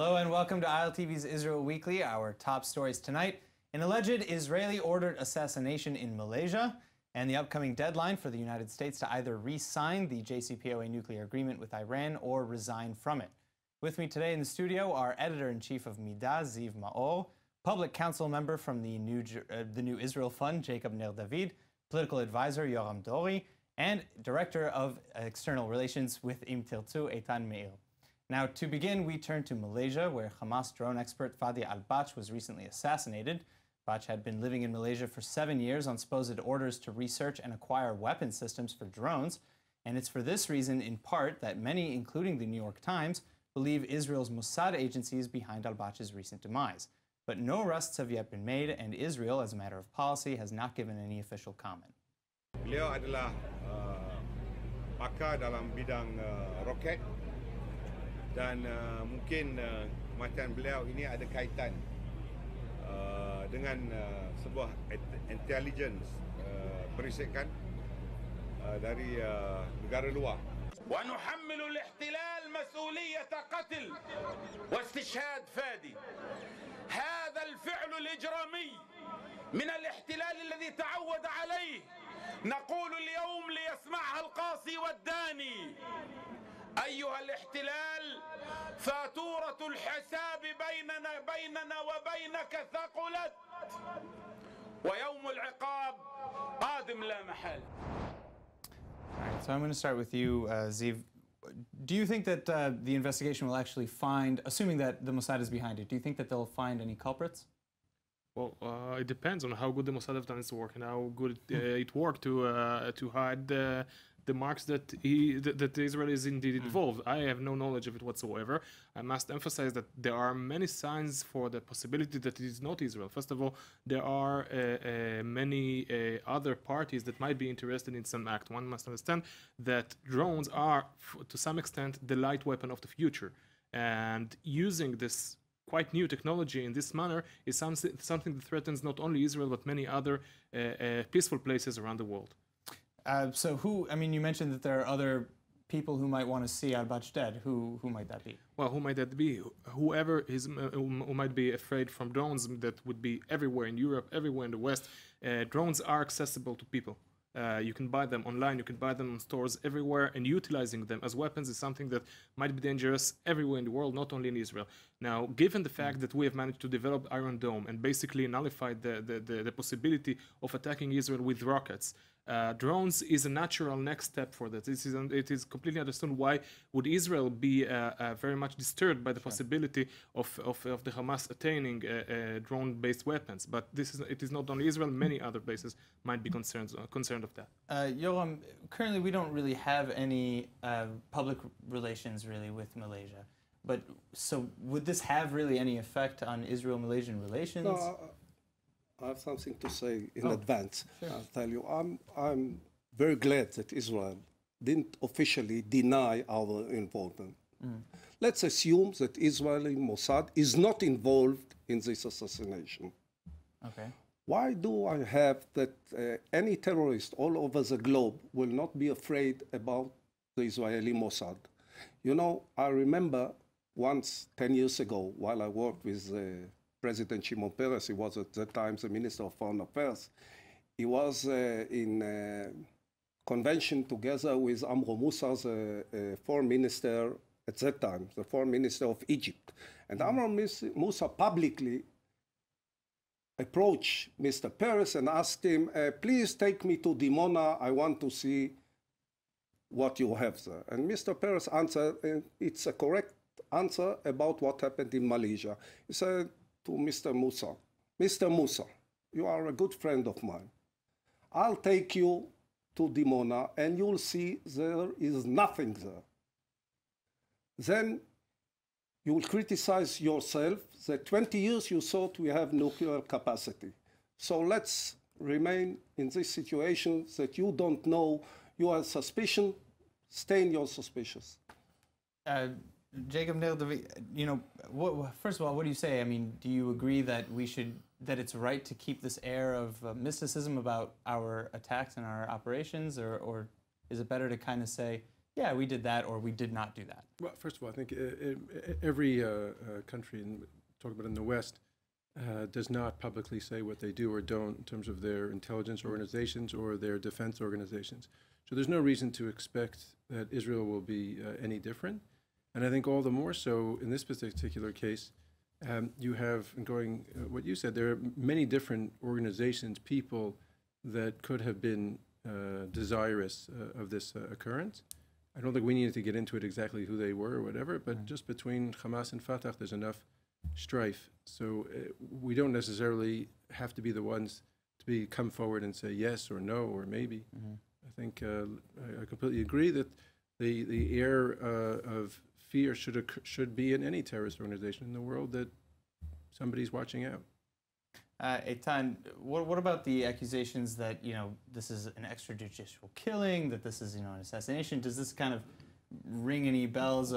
Hello and welcome to ILTV's Israel Weekly. Our top stories tonight: an alleged Israeli-ordered assassination in Malaysia, and the upcoming deadline for the United States to either re-sign the JCPOA nuclear agreement with Iran or resign from it. With me today in the studio are Editor-in-Chief of Midah, Ziv Maor, Public Council member from the New Israel Fund, Jacob Ner David, Political Advisor, Yoram Dori, and Director of External Relations with Im Tirtzu, Eitan Meir. Now, to begin, we turn to Malaysia, where Hamas drone expert Fadi al-Bach was recently assassinated. Bach had been living in Malaysia for 7 years on supposed orders to research and acquire weapon systems for drones. And it's for this reason, in part, that many, including the New York Times, believe Israel's Mossad agency is behind al-Bach's recent demise. But no arrests have yet been made, and Israel, as a matter of policy, has not given any official comment. Beliau adalah pakar dalam bidang roket dan mungkin kematian beliau ini ada kaitan dengan sebuah intelligence perisikan dari negara luar. ونحمل الاحتلال مسؤولية قتل واستشهاد فادي. هذا الفعل الإجرامي من الاحتلال الذي تعود عليه نقول اليوم ليسمعها القاصي والداني: أيها الاحتلال، فاتورة الحساب بيننا وبينك ثقلت، ويوم العقاب قادم لا محالة. All right, so I'm going to start with you, Ziv. Do you think that the investigation will actually find, assuming that the Mossad is behind it, do you think that they'll find any culprits? Well, it depends on how good the Mossad have done its work and how good it worked to hide the marks that Israel is indeed involved. I have no knowledge of it whatsoever. I must emphasize that there are many signs for the possibility that it is not Israel. First of all, there are many other parties that might be interested in some act. One must understand that drones are, to some extent, the light weapon of the future. And using this quite new technology in this manner is something that threatens not only Israel, but many other peaceful places around the world. So who, I mean, you mentioned that there are other people who might want to see al-Bach dead. Who might that be? Well, who might that be? Whoever who might be afraid from drones that would be everywhere in Europe, everywhere in the West. Drones are accessible to people. You can buy them online, you can buy them in stores everywhere, and utilizing them as weapons is something that might be dangerous everywhere in the world, not only in Israel. Now, given the fact that we have managed to develop Iron Dome and basically nullified the possibility of attacking Israel with rockets, drones is a natural next step for that. It is completely understood why would Israel be very much disturbed by the possibility of the Hamas attaining drone-based weapons. But it is not only Israel; many other places might be concerned of that. Yoram, currently we don't really have any public relations really with Malaysia. But so would this have really any effect on Israel-Malaysian relations? No, I have something to say in advance. Sure. I'll tell you, I'm very glad that Israel didn't officially deny our involvement. Let's assume that Israeli Mossad is not involved in this assassination. Okay. Why do I have that any terrorist all over the globe will not be afraid about the Israeli Mossad? You know, I remember once, 10 years ago, while I worked with President Shimon Peres, he was at that time the Minister of Foreign Affairs. He was in a convention together with Amro Moussa, the Foreign Minister at that time, the Foreign Minister of Egypt. And Amro Moussa publicly approached Mr. Peres and asked him, please take me to Dimona, I want to see what you have there. And Mr. Peres answered, and it's a correct answer about what happened in Malaysia. He said to Mr. Moussa, Mr. Moussa, you are a good friend of mine. I'll take you to Dimona and you'll see there is nothing there. Then you will criticize yourself that 20 years you thought we have nuclear capacity. So let's remain in this situation that you don't know, you are suspicion, stay in your suspicions. Jacob Ner David, you know, first of all, what do you say? I mean, do you agree that that it's right to keep this air of mysticism about our attacks and our operations, or is it better to kind of say, yeah, we did that or we did not do that? Well, first of all, I think every country, talk about in the West, does not publicly say what they do or don't in terms of their intelligence organizations or their defense organizations. So there's no reason to expect that Israel will be any different. And I think all the more so in this particular case, you have, going what you said, there are many different organizations, people that could have been desirous of this occurrence. I don't think we needed to get into it exactly who they were or whatever, but just between Hamas and Fatah, there's enough strife. So we don't necessarily have to be the ones to come forward and say yes or no or maybe. I think I completely agree that the air of fear should be in any terrorist organization in the world that somebody's watching out. Eitan, what about the accusations that, this is an extrajudicial killing, that this is, an assassination? Does this kind of ring any bells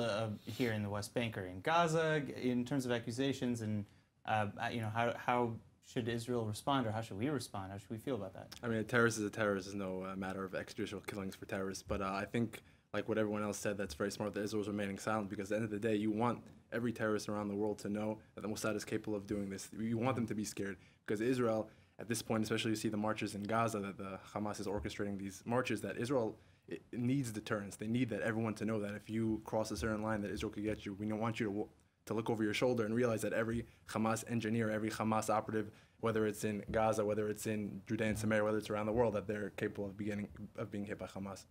here in the West Bank or in Gaza in terms of accusations? And, how should Israel respond, or how should we respond? How should we feel about that? I mean, a terrorist is a terrorist. There's no matter of extrajudicial killings for terrorists. But I think, like what everyone else said, that's very smart that Israel's remaining silent, because at the end of the day, you want every terrorist around the world to know that the Mossad is capable of doing this. You want them to be scared, because Israel, at this point, especially you see the marches in Gaza, that the Hamas is orchestrating these marches, that Israel it needs deterrence. They need that everyone to know that if you cross a certain line that Israel could get you. We don't want you to look over your shoulder and realize that every Hamas engineer, every Hamas operative, whether it's in Gaza, whether it's in Judea and Samaria, whether it's around the world, that they're capable of being hit by Hamas.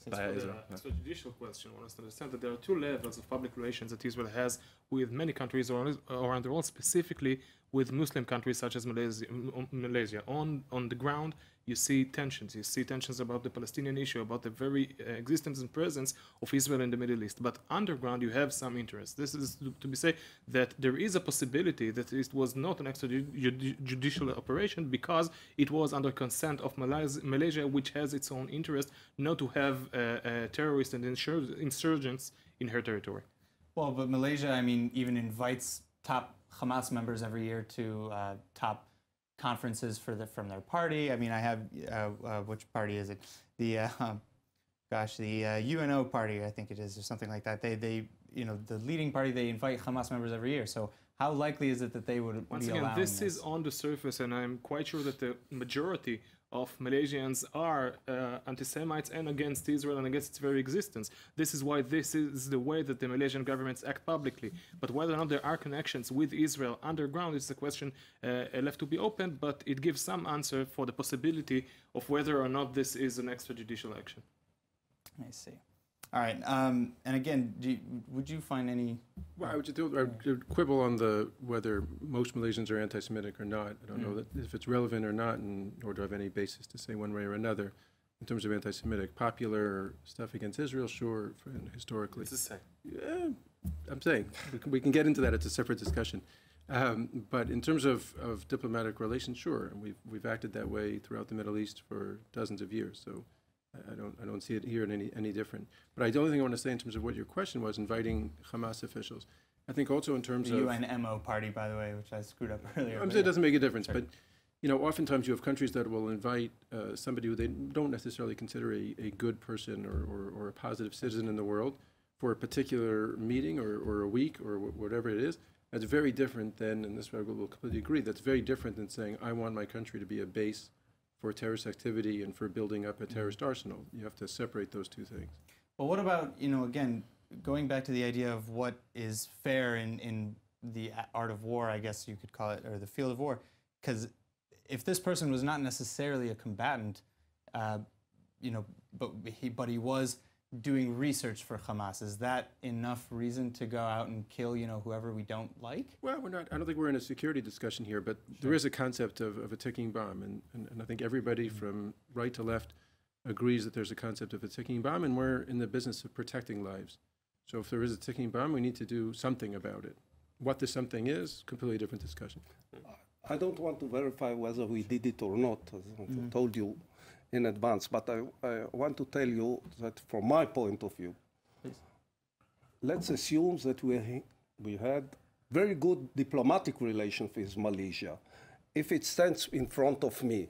By Israel. It's a judicial question. One has to understand that there are two levels of public relations that Israel has with many countries around the world, specifically with Muslim countries such as Malaysia. On the ground, you see tensions. You see tensions about the Palestinian issue, about the very existence and presence of Israel in the Middle East. But underground, you have some interest. This is to be said that there is a possibility that it was not an extrajudicial operation because it was under consent of Malaysia, which has its own interest not to have terrorists and insurgents in her territory. Well, but Malaysia, even invites top Hamas members every year to top conferences from their party. I have which party is it? The UNO party, I think it is, or something like that. They the leading party, they invite Hamas members every year. So how likely is it that they would Once be again, allowing this is on the surface, and I'm quite sure that the majority of Malaysians are anti-Semites and against Israel and against its very existence. This is why this is the way that the Malaysian governments act publicly. But whether or not there are connections with Israel underground is a question left to be opened, but it gives some answer for the possibility of whether or not this is an extrajudicial action. I see. All right. And again, would you find any? Well, I would quibble on whether most Malaysians are anti-Semitic or not. I don't know that if it's relevant or not, nor do I have any basis to say one way or another in terms of anti-Semitic. Popular stuff against Israel, sure, historically. What's this say? Yeah, I'm saying we can get into that. It's a separate discussion. But in terms of diplomatic relations, sure, and we've acted that way throughout the Middle East for dozens of years. So I don't see it here in any different. But the only thing I want to say in terms of what your question was, inviting Hamas officials. I think also in terms the of UNMO party, by the way, which I screwed up earlier. It doesn't make a difference, but oftentimes you have countries that will invite somebody who they don't necessarily consider a good person or a positive citizen in the world for a particular meeting or a week or whatever it is. That's very different than, and this I will completely agree, that's very different than saying, I want my country to be a base for terrorist activity and for building up a terrorist arsenal. You have to separate those two things. Well, what about, again, going back to the idea of what is fair in the art of war, I guess you could call it, or the field of war, because if this person was not necessarily a combatant, but he was doing research for Hamas, is that enough reason to go out and kill, whoever we don't like? Well, I don't think we're in a security discussion here, but there is a concept of a ticking bomb, and I think everybody from right to left agrees that there's a concept of a ticking bomb, and we're in the business of protecting lives. So if there is a ticking bomb, we need to do something about it. What the something is, completely different discussion. I don't want to verify whether we did it or not, as I told you in advance, but I want to tell you that from my point of view, let's assume that we had very good diplomatic relations with Malaysia. If it stands in front of me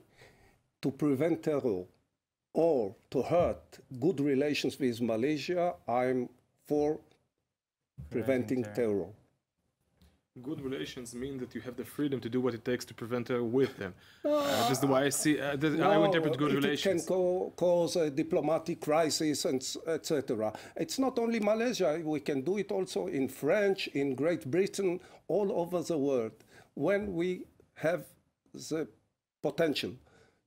to prevent terror or to hurt good relations with Malaysia, I'm for preventing terror. Good relations mean that you have the freedom to do what it takes to prevent terror with them. That's the way I see. I interpret good relations. It can cause a diplomatic crisis, and etc. It's not only Malaysia. We can do it also in France, in Great Britain, all over the world. When we have the potential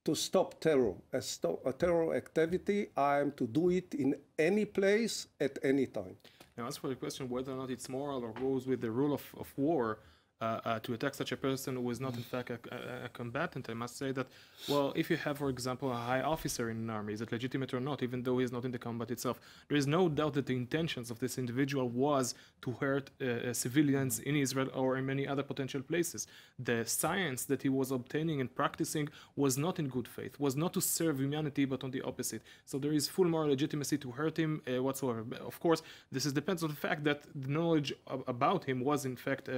to stop terror, a terror activity, I am to do it in any place at any time. Now, as for the question whether or not it's moral or goes with the rule of war to attack such a person who is not in fact a combatant, I must say that, well, if you have, for example, a high officer in an army, is it legitimate or not, even though he is not in the combat itself? There is no doubt that the intentions of this individual was to hurt civilians in Israel or in many other potential places. The science that he was obtaining and practicing was not in good faith, was not to serve humanity, but on the opposite. So there is full moral legitimacy to hurt him whatsoever. Of course, this depends on the fact that the knowledge about him was in fact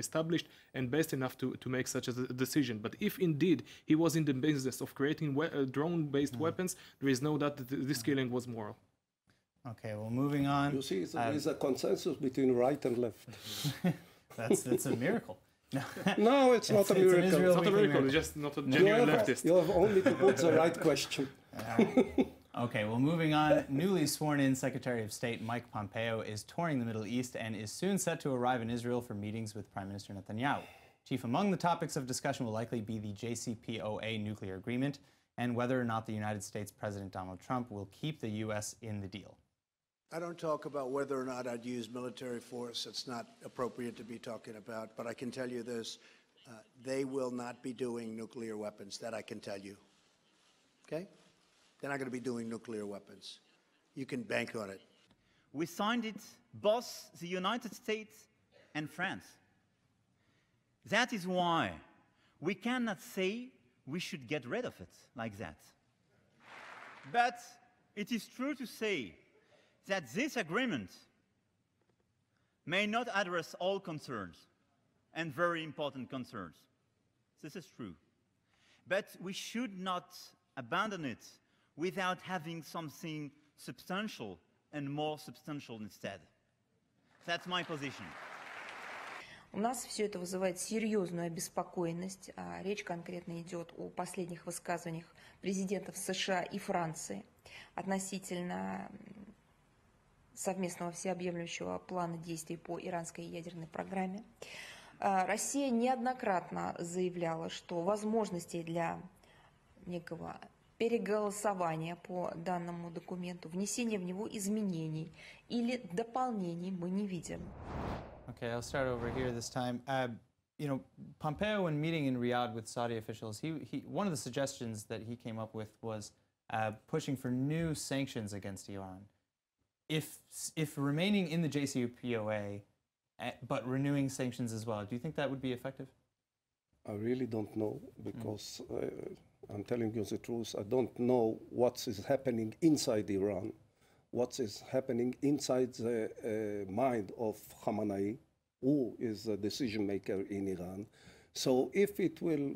established and based enough to make such a decision. But if indeed he was in the business of creating drone-based weapons, there is no doubt that this killing was moral. Okay, well, moving on. You see, there is a consensus between right and left. That's a miracle. No, it's not a miracle. It's not a miracle, it's just not a genuine leftist. You have only to put the right question. Okay, well, moving on. Newly sworn-in Secretary of State Mike Pompeo is touring the Middle East and is soon set to arrive in Israel for meetings with Prime Minister Netanyahu. Chief among the topics of discussion will likely be the JCPOA nuclear agreement and whether or not the United States President Donald Trump will keep the U.S. in the deal. I don't talk about whether or not I'd use military force. It's not appropriate to be talking about. But I can tell you this. They will not be doing nuclear weapons. That I can tell you. Okay? They're not going to be doing nuclear weapons. You can bank on it. We signed it, both the United States and France. That is why we cannot say we should get rid of it like that. But it is true to say that this agreement may not address all concerns, and very important concerns. This is true. But we should not abandon it without having something substantial and more substantial instead. That's my position. У нас все это вызывает серьезную обеспокоенность. Речь конкретно идет о последних высказываниях президентов США и Франции относительно совместного всеобъемлющего плана действий по иранской ядерной программе. Россия неоднократно заявляла, что возможностей для некого переголосования по данному документу, внесения в него изменений или дополнений мы не видим. Okay, I'll start over here this time. You know, Pompeo, when meeting in Riyadh with Saudi officials, one of the suggestions that he came up with was pushing for new sanctions against Iran. If remaining in the JCPOA, but renewing sanctions as well, do you think that would be effective? I really don't know, because I'm telling you the truth, I don't know what is happening inside Iran, what is happening inside the mind of Khamenei, who is the decision maker in Iran. So if it will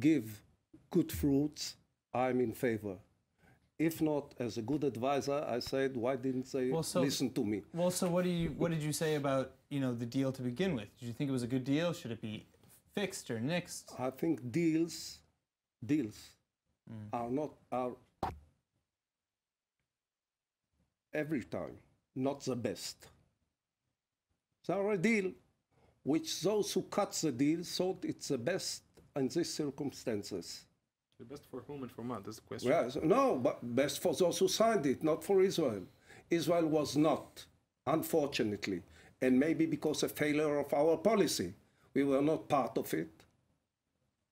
give good fruits, I'm in favor. If not, as a good advisor, I said, why didn't they listen to me? Well, so what did you say about, you know, the deal to begin with? Did you think it was a good deal? Should it be fixed or nixed? I think deals are every time not the best. There are a deal which those who cut the deal thought it's the best in these circumstances. The best for whom and for what? That's the question. Yes, no, but best for those who signed it, not for Israel. Israel was not, unfortunately, and maybe because of failure of our policy. We were not part of it,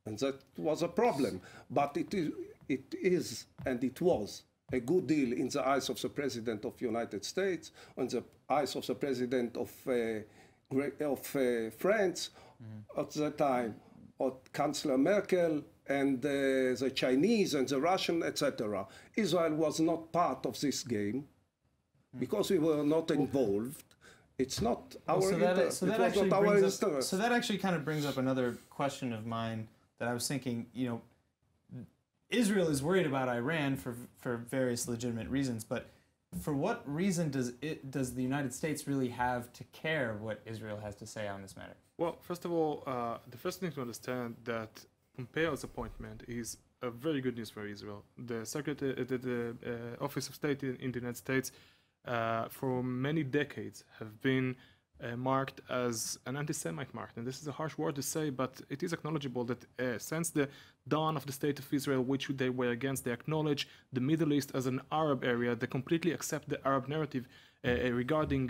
and that was a problem. But it is, and it was, a good deal in the eyes of the President of the United States, in the eyes of the President of France at the time, of Chancellor Merkel, and the Chinese and the Russian, etc. Israel was not part of this game because we were not involved. It's not our interest. So that actually kind of brings up another question of mine that I was thinking, you know, Israel is worried about Iran for various legitimate reasons, but for what reason does the United States really have to care what Israel has to say on this matter? Well, first of all, the first thing to understand that Pompeo's appointment is a very good news for Israel. The Office of State in the United States for many decades have been marked as an anti-Semite mark. And this is a harsh word to say, but it is acknowledgeable that since the dawn of the State of Israel, which they were against, they acknowledge the Middle East as an Arab area. They completely accept the Arab narrative regarding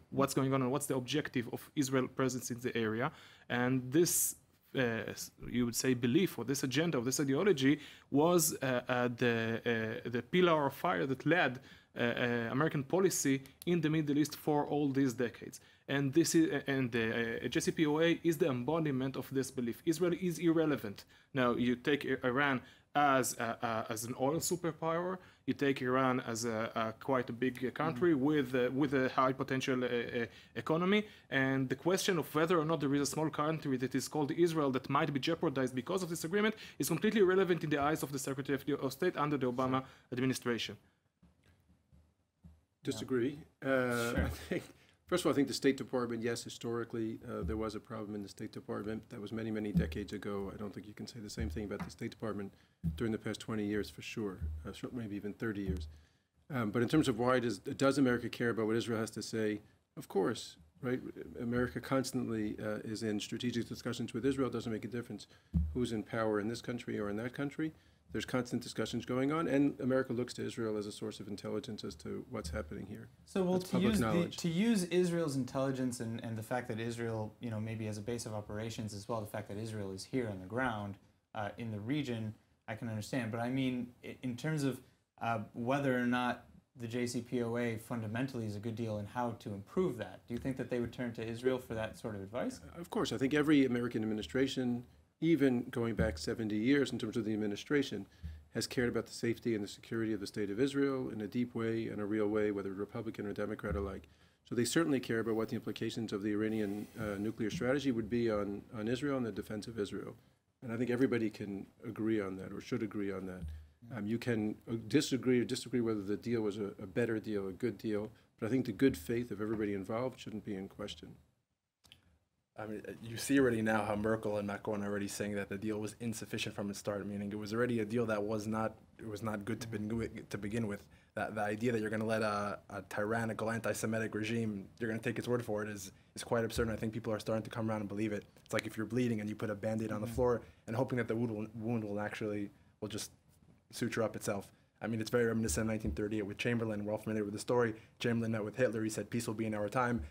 what's going on and what's the objective of Israel's presence in the area. And this you would say belief or this agenda or this ideology was the pillar of fire that led American policy in the Middle East for all these decades. And this is the JCPOA is the embodiment of this belief. Israel is irrelevant. Now you take Iran as an oil superpower. You take Iran as quite a big country with a high potential economy, and the question of whether or not there is a small country that is called Israel that might be jeopardized because of this agreement is completely irrelevant in the eyes of the Secretary of State under the Obama administration. Disagree. I think, first of all, I think the State Department, yes, historically, there was a problem in the State Department. That was many, many decades ago. I don't think you can say the same thing about the State Department during the past 20 years for sure, maybe even 30 years. But in terms of why does America care about what Israel has to say? Of course, right? America constantly is in strategic discussions with Israel. It doesn't make a difference who's in power in this country or in that country. There's constant discussions going on, and America looks to Israel as a source of intelligence as to what's happening here. So, well, to use Israel's intelligence and the fact that Israel, maybe as a base of operations as well, the fact that Israel is here on the ground in the region, I can understand. But I mean, in terms of whether or not the JCPOA fundamentally is a good deal and how to improve that, do you think that they would turn to Israel for that sort of advice? Of course. I think every American administration, even going back 70 years in terms of the administration, has cared about the safety and the security of the State of Israel in a deep way, in a real way, whether Republican or Democrat alike. So they certainly care about what the implications of the Iranian nuclear strategy would be on Israel and the defense of Israel. And I think everybody can agree on that, or should agree on that. You can disagree whether the deal was a better deal, a good deal, but I think the good faith of everybody involved shouldn't be in question. I mean, you see already now how Merkel and Macron are already saying that the deal was insufficient from the start, meaning it was already a deal that was not good to begin with. That the idea that you're going to let a tyrannical anti-Semitic regime, you're going to take its word for it is quite absurd, and I think people are starting to come around and believe it. It's like if you're bleeding and you put a Band-Aid on the floor and hoping that the wound will just suture up itself. I mean, it's very reminiscent of 1938 with Chamberlain. We're all familiar with the story. Chamberlain met with Hitler. He said, "Peace will be in our time."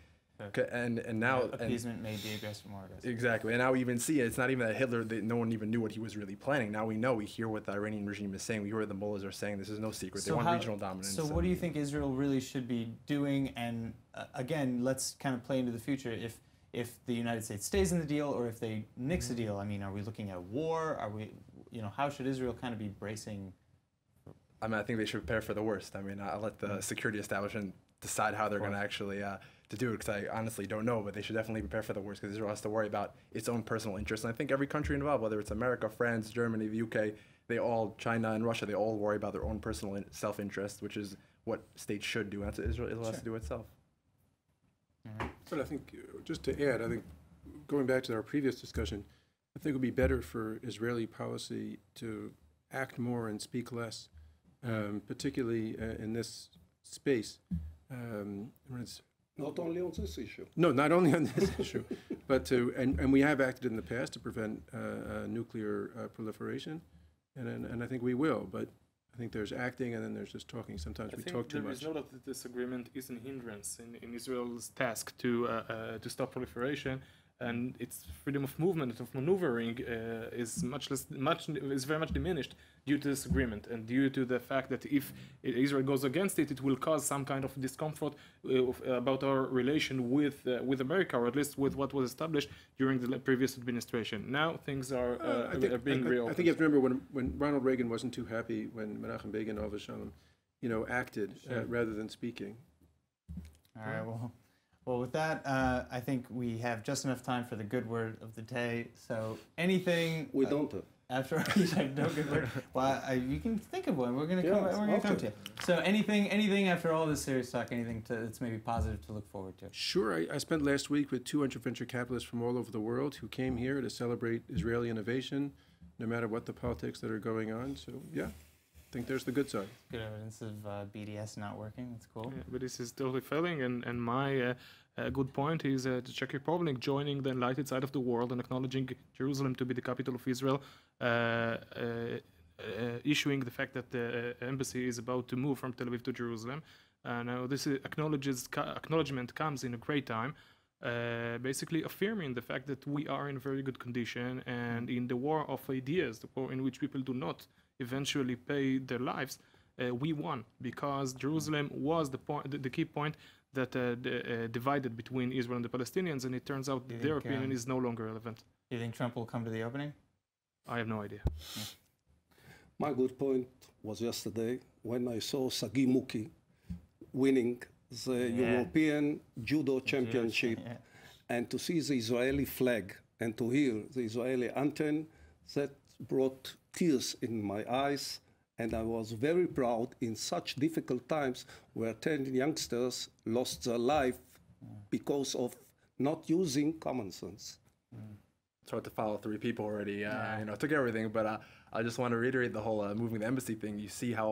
And now appeasement made the aggressor more aggressive. Exactly, and now we even see it. It's not even that Hitler. No one even knew what he was really planning. Now we know. We hear what the Iranian regime is saying. We hear what the mullahs are saying. This is no secret. They want regional dominance. So what do you think Israel really should be doing? And again, let's kind of play into the future. If the United States stays in the deal, or if they nix the deal, I mean, are we looking at war? Are we, how should Israel kind of be bracing? I mean, I think they should prepare for the worst. I mean, I'll let the security establishment decide how they're going to actually to do it, because I honestly don't know, but they should definitely prepare for the worst, because Israel has to worry about its own personal interests. And I think every country involved, whether it's America, France, Germany, the UK, China and Russia, they all worry about their own personal self-interest, which is what states should do. And that's what Israel has to do itself. But I think, just to add, I think going back to our previous discussion, I think it would be better for Israeli policy to act more and speak less, particularly in this space. Not only on this issue. No, not only on this issue, but and we have acted in the past to prevent nuclear proliferation, and I think we will. But I think there's acting, and then there's just talking. Sometimes we talk too much. There is no doubt that this agreement is an hindrance in Israel's task to stop proliferation, and its freedom of movement, of maneuvering, is very much diminished due to this agreement, and due to the fact that if Israel goes against it, it will cause some kind of discomfort about our relation with America, or at least with what was established during the previous administration. Now things are being reopened. I think you have to remember when Ronald Reagan wasn't too happy when Menachem Begin, Alav Shalom, acted rather than speaking. All right. Well, with that, I think we have just enough time for the good word of the day. So anything... We don't. After you have no good word. Well, you can think of one. We're gonna come. We're gonna come to you. So anything after all this serious talk, anything that's maybe positive to look forward to? Sure. I spent last week with 200 venture capitalists from all over the world who came here to celebrate Israeli innovation, no matter what the politics that are going on. So yeah, I think there's the good side. Good evidence of BDS not working. That's cool. Yeah, but this is totally failing, and my good point is the Czech Republic joining the enlightened side of the world and acknowledging Jerusalem to be the capital of Israel, issuing the fact that the embassy is about to move from Tel Aviv to Jerusalem. Now this acknowledgement comes in a great time, basically affirming the fact that we are in very good condition, and in the war of ideas, the war in which people do not eventually pay their lives, we won, because Jerusalem was the key point that divided between Israel and the Palestinians, and it turns out their opinion is no longer relevant. Do you think Trump will come to the opening? I have no idea. Yeah. My good point was yesterday when I saw Sagi Muki winning the European Judo Championship, and to see the Israeli flag and to hear the Israeli anthem, that brought tears in my eyes. And I was very proud in such difficult times where 10 youngsters lost their life because of not using common sense. It's hard to follow 3 people already. Took everything, but I just want to reiterate the whole moving the embassy thing. You see how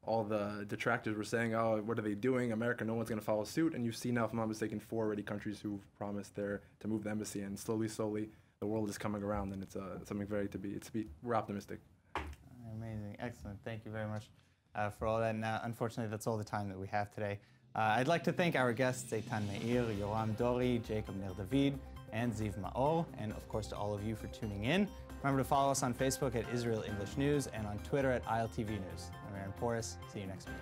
all the detractors were saying, "Oh, what are they doing? America, no one's going to follow suit." And you see now, if I'm not mistaken, 4 already countries who've promised to move the embassy, and slowly, the world is coming around, and it's something we're optimistic. Amazing. Excellent. Thank you very much for all that. Now, unfortunately, that's all the time that we have today. I'd like to thank our guests, Eitan Meir, Yoram Dori, Jacob Ner David, and Ziv Maor, and of course to all of you for tuning in. Remember to follow us on Facebook at Israel English News and on Twitter at ILTV News. I'm Aaron Porras. See you next week.